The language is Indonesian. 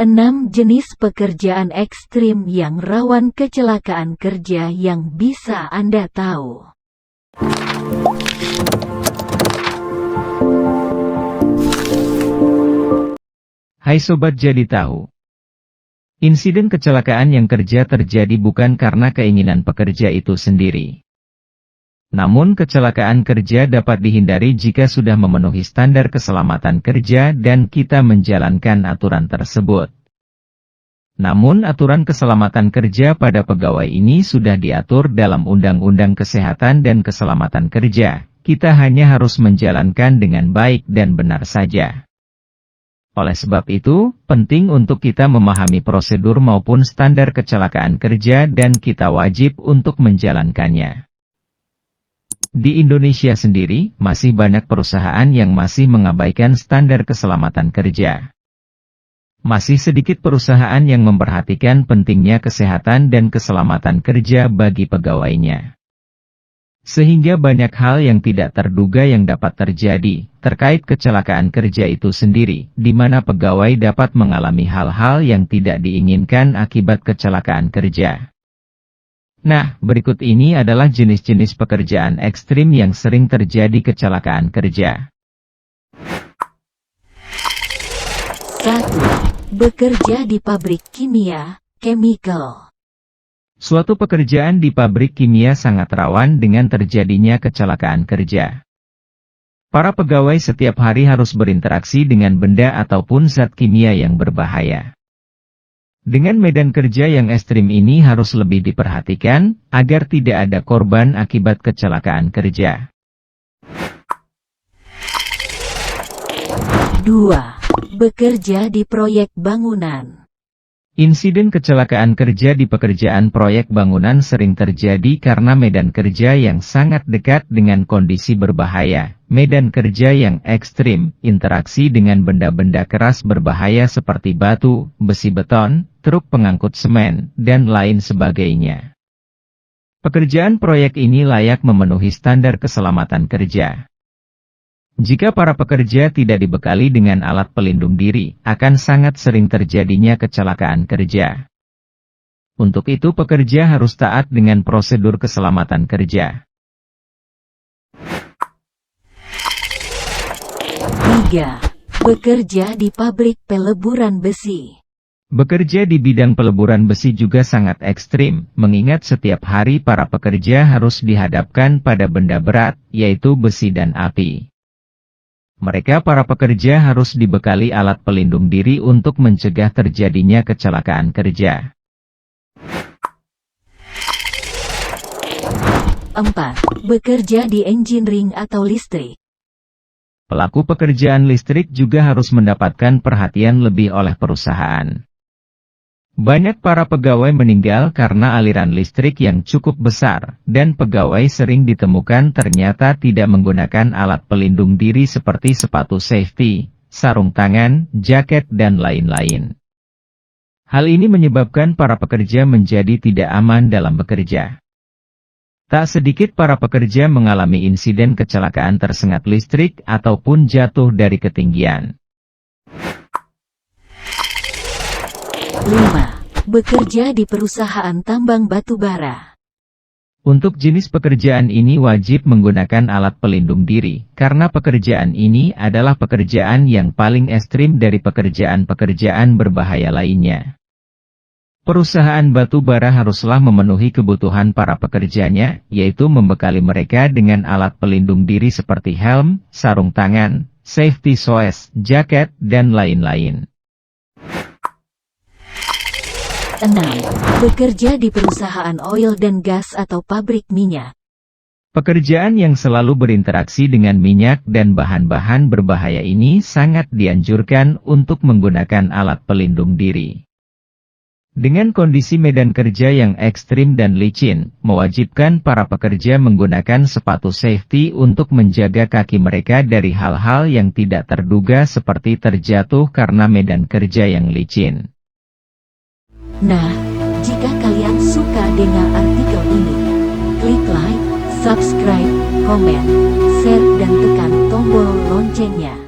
6 jenis pekerjaan ekstrim yang rawan kecelakaan kerja yang bisa Anda tahu. Hai Sobat Jadi Tahu. Insiden kecelakaan yang kerja terjadi bukan karena keinginan pekerja itu sendiri. Namun kecelakaan kerja dapat dihindari jika sudah memenuhi standar keselamatan kerja dan kita menjalankan aturan tersebut. Namun aturan keselamatan kerja pada pegawai ini sudah diatur dalam Undang-Undang Kesehatan dan Keselamatan Kerja. Kita hanya harus menjalankan dengan baik dan benar saja. Oleh sebab itu, penting untuk kita memahami prosedur maupun standar kecelakaan kerja dan kita wajib untuk menjalankannya. Di Indonesia sendiri, masih banyak perusahaan yang masih mengabaikan standar keselamatan kerja. Masih sedikit perusahaan yang memperhatikan pentingnya kesehatan dan keselamatan kerja bagi pegawainya. Sehingga banyak hal yang tidak terduga yang dapat terjadi, terkait kecelakaan kerja itu sendiri, di mana pegawai dapat mengalami hal-hal yang tidak diinginkan akibat kecelakaan kerja. Nah, berikut ini adalah jenis-jenis pekerjaan ekstrim yang sering terjadi kecelakaan kerja. 1. Bekerja di pabrik kimia, chemical. Suatu pekerjaan di pabrik kimia sangat rawan dengan terjadinya kecelakaan kerja. Para pegawai setiap hari harus berinteraksi dengan benda ataupun zat kimia yang berbahaya. Dengan medan kerja yang ekstrim ini harus lebih diperhatikan, agar tidak ada korban akibat kecelakaan kerja. 2. Bekerja di proyek bangunan. Insiden kecelakaan kerja di pekerjaan proyek bangunan sering terjadi karena medan kerja yang sangat dekat dengan kondisi berbahaya, medan kerja yang ekstrim, interaksi dengan benda-benda keras berbahaya seperti batu, besi beton, truk pengangkut semen, dan lain sebagainya. Pekerjaan proyek ini layak memenuhi standar keselamatan kerja. Jika para pekerja tidak dibekali dengan alat pelindung diri, akan sangat sering terjadinya kecelakaan kerja. Untuk itu pekerja harus taat dengan prosedur keselamatan kerja. 3. Bekerja di pabrik peleburan besi. Bekerja di bidang peleburan besi juga sangat ekstrim, mengingat setiap hari para pekerja harus dihadapkan pada benda berat, yaitu besi dan api. Mereka para pekerja harus dibekali alat pelindung diri untuk mencegah terjadinya kecelakaan kerja. 4. Bekerja di engineering atau listrik. Pelaku pekerjaan listrik juga harus mendapatkan perhatian lebih oleh perusahaan. Banyak para pegawai meninggal karena aliran listrik yang cukup besar, dan pegawai sering ditemukan ternyata tidak menggunakan alat pelindung diri seperti sepatu safety, sarung tangan, jaket, dan lain-lain. Hal ini menyebabkan para pekerja menjadi tidak aman dalam bekerja. Tak sedikit para pekerja mengalami insiden kecelakaan tersengat listrik ataupun jatuh dari ketinggian. 5. Bekerja di perusahaan tambang batu bara. Untuk jenis pekerjaan ini wajib menggunakan alat pelindung diri, karena pekerjaan ini adalah pekerjaan yang paling ekstrim dari pekerjaan-pekerjaan berbahaya lainnya. Perusahaan batu bara haruslah memenuhi kebutuhan para pekerjanya, yaitu membekali mereka dengan alat pelindung diri seperti helm, sarung tangan, safety shoes, jaket, dan lain-lain. 6. Bekerja di perusahaan oil dan gas atau pabrik minyak. Pekerjaan yang selalu berinteraksi dengan minyak dan bahan-bahan berbahaya ini sangat dianjurkan untuk menggunakan alat pelindung diri. Dengan kondisi medan kerja yang ekstrim dan licin, mewajibkan para pekerja menggunakan sepatu safety untuk menjaga kaki mereka dari hal-hal yang tidak terduga seperti terjatuh karena medan kerja yang licin. Nah, jika kalian suka dengan artikel ini, klik like, subscribe, komen, share dan tekan tombol loncengnya.